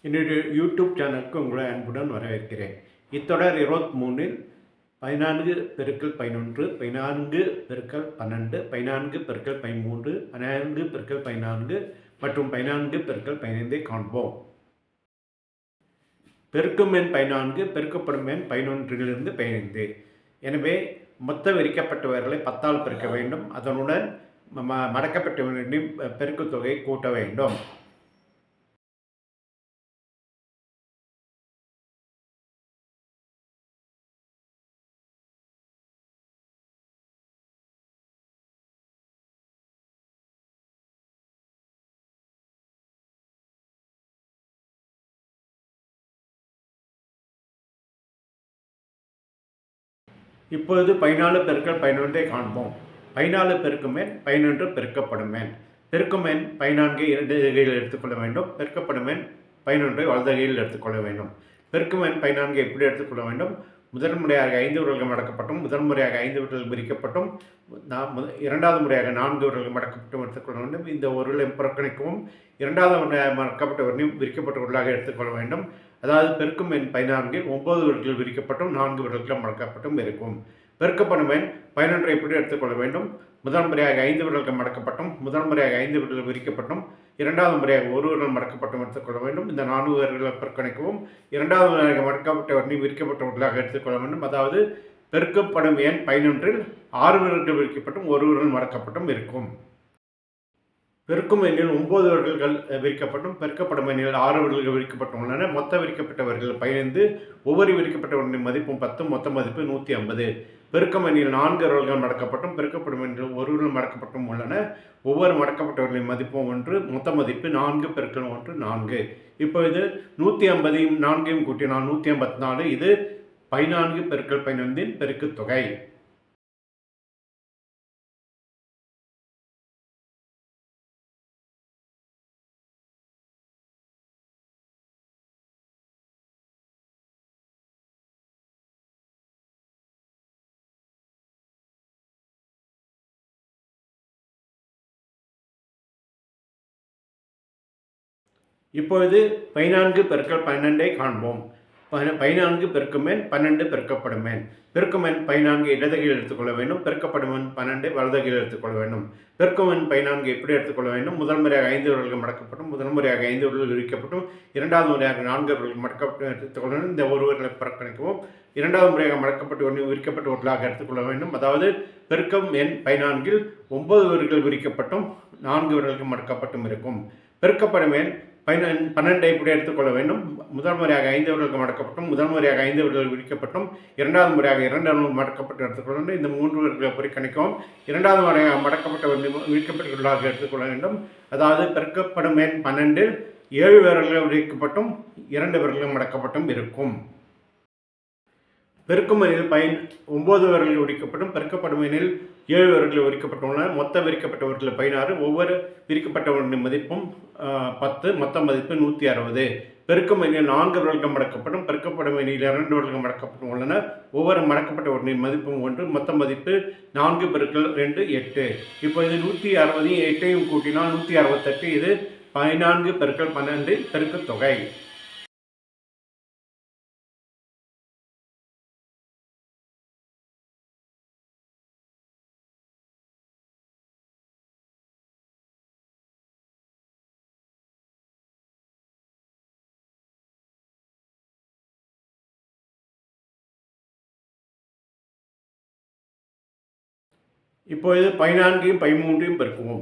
என்னுடைய யூடியூப் சேனலுக்கு உங்களை அன்புடன் வரவேற்கிறேன். இத்தொடர் 23இல் 14 பெருக்கல் 11, 14 பெருக்கல் 12, 14 பெருக்கல் 13, 14 பெருக்கல் 14 மற்றும் 14 பெருக்கல் 15 காண்போம். பெருக்கும் எண் 14 பெருக்கப்படும் எண் 11 15. எனவே மொத்த விரிக்கப்பட்டவர்களை 10ஆல் பெருக்க வேண்டும். அதனுடன் மடக்கப்பட்டவர்களின் பெருக்குத் தொகையை கூட்ட வேண்டும். இப்பொழுது 14 பெருக்கல் 11 காண்போம். 14 பெருக்கும் எண் 11 பெருக்கப்படும் எண். பெருக்கும் எண் 14 இடது கையில் எடுத்துக்கொள்ள வேண்டும். பெருக்கப்படும் எண் 11 வலது கையில் எடுத்துக்கொள்ள வேண்டும். பெருக்கும் எண் 14 எப்படி எடுத்துக்கொள்ள வேண்டும்? முதல் முறையாக 5 விரல்கள் மடக்கப்பட்டும், முதல் முறையாக 5 விரல்கள் விரிக்கப்பட்டும், இரண்டாவது முறையாக 4 விரல்கள் மடக்கப்பட்டும் எடுத்துக்கொள்ள வேண்டும். இந்த ஒரு புறக்கணிக்கவும், இரண்டாவது முறையாக மடக்கப்பட்டவரையும் விரிக்கப்பட்ட விரலாக எடுத்துக்கொள்ள வேண்டும். அதாவது பெருக்கும் எண் 14 9 விரல்கள் விரிக்கப்பட்டும் 4 விரல்கள் மடக்கப்பட்டும் இருக்கும். பெருக்கப்படும் எண் 11 எப்படி எடுத்துக்கொள்ள வேண்டும்? முதல் முறையாக 5 விரல்கள் மடக்கப்பட்டும், முதல் முறையாக 5 விரல்கள் விரிக்கப்பட்டும், இரண்டாவது முறையாக ஒரு விரல் மடக்கப்பட்டும் எடுத்துக்கொள்ள வேண்டும். இந்த 4 விரல்களை புறக்கணிக்கவும், இரண்டாவது முறையாக மடக்கப்பட்டவரையும் விரிக்கப்பட்டவர்களாக எடுத்துக்கொள்ள வேண்டும். அதாவது பெருக்கப்படும் எண் 11இல் 6 விரல்கள் விரிக்கப்பட்டும் ஒரு விரல் மடக்கப்பட்டும் இருக்கும். பெருக்கும் எண்ணில் 9 விரல்கள் விரிக்கப்பட்டும், பெருக்கப்படும் எண்ணில் 6 விரல்கள் விரிக்கப்பட்டும் உள்ளன. மொத்த விரிக்கப்பட்டவர்கள் 15. ஒவ்வொரு விரிக்கப்பட்டவர்களின் மதிப்பும் 10. மொத்த மதிப்பு 150. பெருக்கும் எண்ணில் 4 விரல்கள் மடக்கப்பட்டும், பெருக்கப்படும் எண்ணில் ஒரு விரல் மடக்கப்பட்டும் உள்ளன. ஒவ்வொரு மடக்கப்பட்டவர்களின் மதிப்பும் 1. மொத்த மதிப்பு 4 பெருக்கல் 1 4. இப்பொழுது 150 4 கூட்டினால் 154. இது 14 பெருக்கல் 15 பெருக்கு தொகை. இப்பொழுது 14 பெருக்கல் 12 காண்போம். 14 பெருக்கும் எண் 12 பெருக்கப்படும் எண். பெருக்கும் எண் 14 இடது கையில் எடுத்துக்கொள்ள வேண்டும். பெருக்கப்படும் எண் 12 வலது கையில் எடுத்துக்கொள்ள வேண்டும். பெருக்கும் எண் 14 எப்படி எடுத்துக்கொள்ள வேண்டும்? முதல் முறையாக 5 விரல்கள் மடக்கப்பட்டும், முதல் முறையாக 5 விரல்கள் விரிக்கப்பட்டும், இரண்டாவது முறையாக 4 விரல்கள் மடக்கப்பட்டு எடுத்துக்கொள்ள வேண்டும். இந்த ஒரு விரலை புறக்கணிக்கவும், இரண்டாவது முறையாக மடக்கப்பட்டு ஒன்று விரிக்கப்பட்ட ஒன்றாக எடுத்துக்கொள்ள வேண்டும். அதாவது பெருக்கும் எண் 14இல் 9 விரல்கள் விரிக்கப்பட்டும் 4 விரல்கள் மடக்கப்பட்டும் இருக்கும். பெருக்கப்படும் எண் 12 இப்படி எடுத்துக்கொள்ள வேண்டும். முதல் முறையாக 5 விரல்கள் மடக்கப்பட்டும், முதல் முறையாக 5 விரல்கள் விரிக்கப்பட்டும், இரண்டாவது முறையாக 2 விரல்கள் மடக்கப்பட்டு எடுத்துக்கொள்ள வேண்டும். இந்த 3 விரல்களை புறக்கணிக்கவும், இரண்டாவது முறையாக மடக்கப்பட்ட விரிக்கப்பட்டவர்களாக எடுத்துக்கொள்ள வேண்டும். அதாவது பெருக்கப்படும் எண் 12இல் 7 விரல்கள் விரிக்கப்பட்டும் 2 விரல்கள் மடக்கப்பட்டும் இருக்கும். பெருக்கும் எண்ணில் 9 விரல்கள் விரிக்கப்பட்டும், பெருக்கப்படும் எண்ணில் 7 விரல்கள் விரிக்கப்பட்டுள்ளன. மொத்த விரிக்கப்பட்டவர்கள் 16. ஒவ்வொரு விரிக்கப்பட்டவர்களின் மதிப்பும் 10. மொத்த மதிப்பு 160. பெருக்கும் எண்ணில் 4 விரல்கள் மடக்கப்படும், பெருக்கப்படும் எண்ணில் 2 விரல்கள் மடக்கப்பட்டும் உள்ளன. ஒவ்வொரு மடக்கப்பட்டவர்களின் மதிப்பும் 1. மொத்த மதிப்பு 4 பெருக்கல் 2 8. இப்போது 160 8ஐயும் கூட்டினால் 168. இது 14 பெருக்கல் 12 பெருக்கு தொகை. இப்பொழுது 14ஐயும் 13ஐயும் பெருக்குவோம்.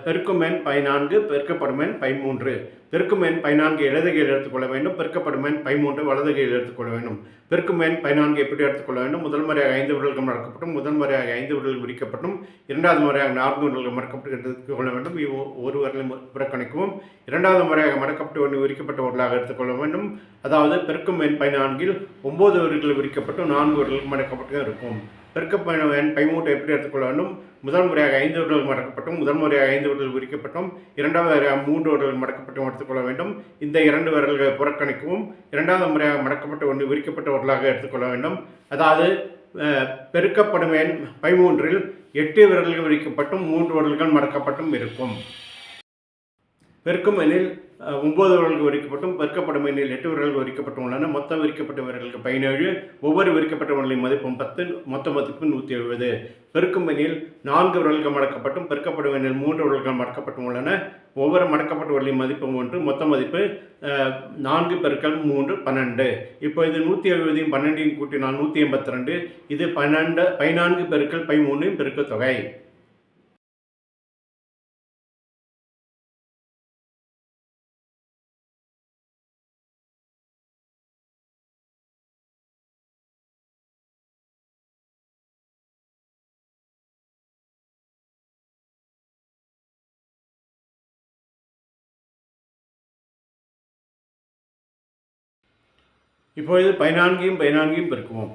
பெருக்கும் எண் 14 பெருக்கப்படும் எண் 13. பெருக்கும் எண் 14 இடது கையில் எடுத்துக்கொள்ள வேண்டும். பெருக்கப்படும் எண் 13 வலது கையில் எடுத்துக்கொள்ள வேண்டும். பெருக்கும் எண் 14 எப்படி எடுத்துக்கொள்ள வேண்டும்? முதல் முறையாக 5 விரல்கள் மடக்கப்பட்டும், முதல் முறையாக 5 விரல்கள் விரிக்கப்பட்டும், இரண்டாவது முறையாக 4 விரல்கள் மடக்கப்பட்டு எடுத்துக்கொள்ள வேண்டும். ஒரு விரலை புறக்கணிக்கவும், இரண்டாவது முறையாக மடக்கப்பட்டு ஒன்று விரிக்கப்பட்ட விரலாக எடுத்துக்கொள்ள வேண்டும். அதாவது பெருக்கும் எண் 14இல் 9 விரல்கள் விரிக்கப்பட்டும் 4 விரல்கள் மடக்கப்பட்டு இருக்கும். பெருக்கப்படும் எண் 13 எப்படி எடுத்துக்கொள்ள வேண்டும்? முதல் முறையாக 5 விரல்கள் மடக்கப்பட்டும், முதல் முறையாக 5 விரல்கள் விரிக்கப்பட்டும், இரண்டாவது முறையாக 3 விரல்கள் மடக்கப்பட்டும் எடுத்துக்கொள்ள வேண்டும். இந்த 2 விரல்களை புறக்கணிக்கவும், இரண்டாவது முறையாக மடக்கப்பட்ட ஒன்று விரிக்கப்பட்ட விரலாக எடுத்துக்கொள்ள வேண்டும். அதாவது பெருக்கப்படும் எண் 13இல் 8 விரல்கள் விரிக்கப்பட்டும் 3 விரல்கள் மடக்கப்பட்டும் இருக்கும். பெருக்கும் எண்ணில் 9 விரல்கள் விரிக்கப்பட்டும் பெருக்கப்படும் எண்ணில் 8 விரல்கள் விரிக்கப்பட்டும் உள்ளன. மொத்தம் விரிக்கப்பட்ட விரல்களுக்கு 17. ஒவ்வொரு விரிக்கப்பட்ட விரலின் மதிப்பும் 10. மொத்த மதிப்பு 170. பெருக்கும் எண்ணில் 4 விரல்கள் மடக்கப்பட்டும் பெருக்கப்படும் எண்ணில் 3 விரல்கள் மடக்கப்பட்டும் உள்ளன. ஒவ்வொரு மடக்கப்பட்ட விரலின் மதிப்பு 1. மொத்த மதிப்பு 4 பெருக்கல் 3 12. இப்போ இது 170 12 கூட்டினால் 182. இது 14 பெருக்கல் 13 பெருக்க தொகை. இப்பொழுது 14 பெருக்குவோம்.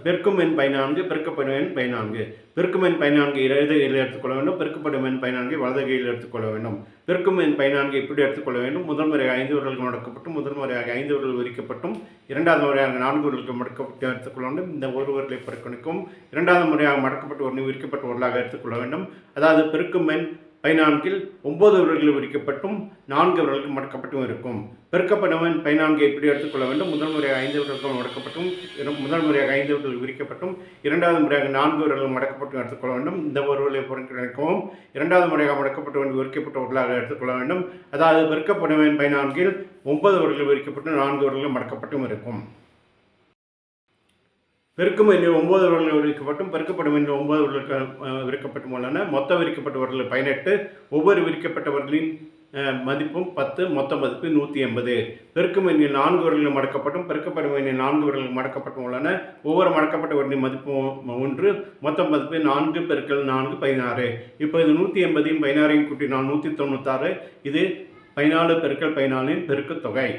பெருக்கும் எண் 14 பெருக்கப்படும் எண் 14. பெருக்கும் எண் 14 இடது கையில் எடுத்துக்கொள்ள வேண்டும். பெருக்கப்படும் எண் 14 வலது கையில் எடுத்துக்கொள்ள வேண்டும். பெருக்கும் எண் 14 இப்படி எடுத்துக்கொள்ள வேண்டும். முதல் முறையாக 5 விரல்கள் மடக்கப்பட்டும் முதல் முறையாக 5 விரல்கள் விரிக்கப்பட்டும் இரண்டாவது முறையாக 4 விரல்கள் மடக்கப்பட்டு எடுத்துக்கொள்ள வேண்டும். இந்த ஒரு விரலை பெருக்கணிக்கும். இரண்டாவது முறையாக மடக்கப்பட்டு ஒரு விரிக்கப்பட்ட விரலாக எடுத்துக்கொள்ள வேண்டும். அதாவது பெருக்கும் எண் 14 9 விரல்கள் விரிக்கப்பட்டும் 4 விரல்கள் மடக்கப்பட்டும் இருக்கும். பெருக்கப்பட்டவன் 14 எப்படி எடுத்துக்கொள்ள வேண்டும். முதல் முறையாக 5 விரல்கள் மடக்கப்பட்டும் முதல் முறையாக 5 விரல்கள் விரிக்கப்பட்டும் இரண்டாவது முறையாக 4 விரல்கள் மடக்கப்பட்டும் எடுத்துக்கொள்ள வேண்டும். இந்த ஒரு விரலை புறக்கணிக்கவும். இரண்டாவது முறையாக மடக்கப்பட்டவன் விரிக்கப்பட்ட விரலாக எடுத்துக்கொள்ள வேண்டும். அதாவது பெருக்கப்பட்டவன் 14 9 விரல்கள் விரிக்கப்பட்டும் 4 விரல்கள் மடக்கப்பட்டும் இருக்கும். பெருக்கும் எண்ணில் 9 விரல்கள் விரிக்கப்பட்டும் பெருக்கப்படும் எண்ணில் 9 விரல்கள் விரிக்கப்பட்டும் உள்ளன. மொத்த விரிக்கப்பட்ட விரல்கள் 18. ஒவ்வொரு விரிக்கப்பட்டவர்களின் மதிப்பும் 10. மொத்த மதிப்பு 180. பெருக்கும் எண்ணில் 4 விரல்கள் மடக்கப்பட்டும் பெருக்கப்படும் எண்ணில் 4 விரல்கள் மடக்கப்பட்டும் உள்ளன. ஒவ்வொரு மடக்கப்பட்ட விரலின் மதிப்பும் 1. மொத்த மதிப்பு 4 பெருக்கல் 4 16. இப்போ இது 180 16 கூட்டினால் 196. இது 14 பெருக்கல் 14 பெருக்கு தொகை.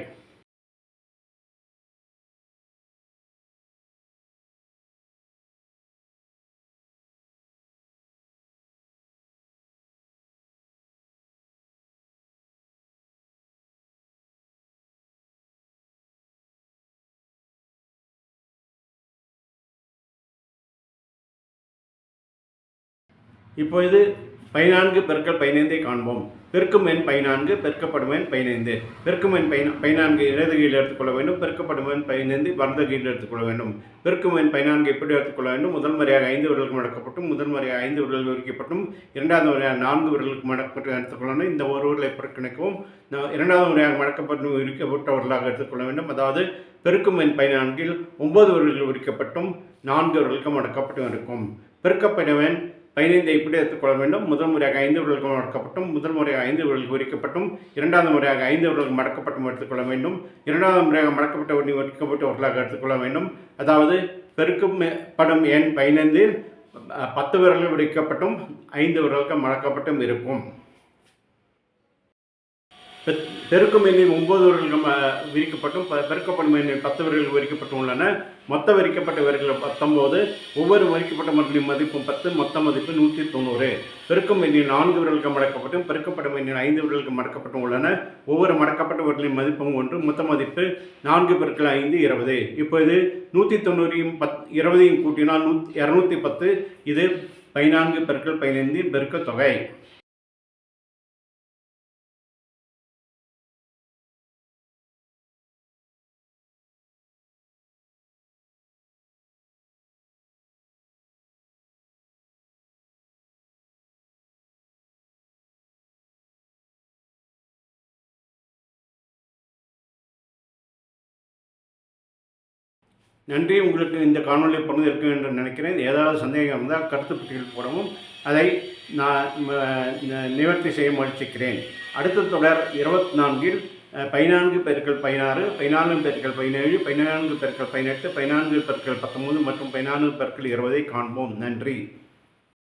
இப்பொழுது 14 பெருக்கல் 15 காண்போம். பெருக்கும் எண் 14 பெருக்கப்படும் எண் 15. பெருக்கும் எண் 14 இடது கையில் எடுத்துக்கொள்ள வேண்டும். பெருக்கப்படும் எண் 15 வலது கையில் எடுத்துக்கொள்ள வேண்டும். பெருக்கும் எண் 14 எப்படி எடுத்துக்கொள்ள வேண்டும். முதல் முறையாக 5 விரல்கள் மடக்கப்பட்டும் முதல் முறையாக 5 விரல்கள் விரிக்கப்பட்டும் இரண்டாவது முறையாக 4 விரல்களுக்கு மடக்கப்பட்டு எடுத்துக்கொள்ள வேண்டும். இந்த ஒரு விரலை புறக்கணிக்கவும். இரண்டாவது முறையாக மடக்கப்பட்டு விரிக்கப்பட்டவர்களாக எடுத்துக்கொள்ள வேண்டும். அதாவது பெருக்கும் எண் 14 9 விரல்கள் விரிக்கப்பட்டும் 4 விரல்களுக்கு மடக்கப்பட்டும் இருக்கும். பெருக்கப்பட்டவன் 15 இப்படி எடுத்துக்கொள்ள வேண்டும். முதல் முறையாக 5 விரல்கள் மடக்கப்பட்டும் முதல் முறையாக 5 விரல்கள் விரிக்கப்பட்டும் இரண்டாவது முறையாக 5 விரல்கள் மடக்கப்பட்டும் எடுத்துக்கொள்ள வேண்டும். இரண்டாவது முறையாக மடக்கப்பட்ட விரிக்கப்பட்டவர்களாக எடுத்துக்கொள்ள வேண்டும். அதாவது பெருக்கும் படும் எண் 15 10 விரல்கள் விரிக்கப்பட்டும் 5 விரல்கள் மடக்கப்பட்டும் இருக்கும். பெருக்கும் எண்ணில் 9 விரல்கள் விரிக்கப்பட்டும் பெருக்கப்படும் எண்ணில் 10 விரல்கள் விரிக்கப்பட்டும் உள்ளன. மொத்த விரிக்கப்பட்ட விரல்கள் 19. ஒவ்வொரு விரிக்கப்பட்ட விரலின் மதிப்பும் 10. மொத்த மதிப்பு 190. பெருக்கும் எண்ணில் 4 விரல்கள் மடக்கப்பட்டும் பெருக்கப்படும் எண்ணில் 5 விரல்கள் மடக்கப்பட்டும் உள்ளன. ஒவ்வொரு மடக்கப்பட்ட விரலின் மதிப்பும் 1. மொத்த மதிப்பு 4 பெருக்கல் 5 20. இப்போது 190 20 கூட்டினால் 210. இது 14 பெருக்கல் 15 பெருக்க தொகை. நன்றி. உங்களுக்கு இந்த காணொலி பகிர்ந்திருக்கும் என்று நினைக்கிறேன். ஏதாவது சந்தேகம் இருந்தால் கருத்து பெட்டியில் போடவும் அதை நான் நிவர்த்தி செய்ய முயற்சிக்கிறேன். அடுத்த தொடர் 24 14 பெருக்கல் 16 14 பெருக்கல் 17 14 பெருக்கல் 18 14 பெருக்கல் 19 மற்றும் 14 பெருக்கல் 20 காண்போம். நன்றி.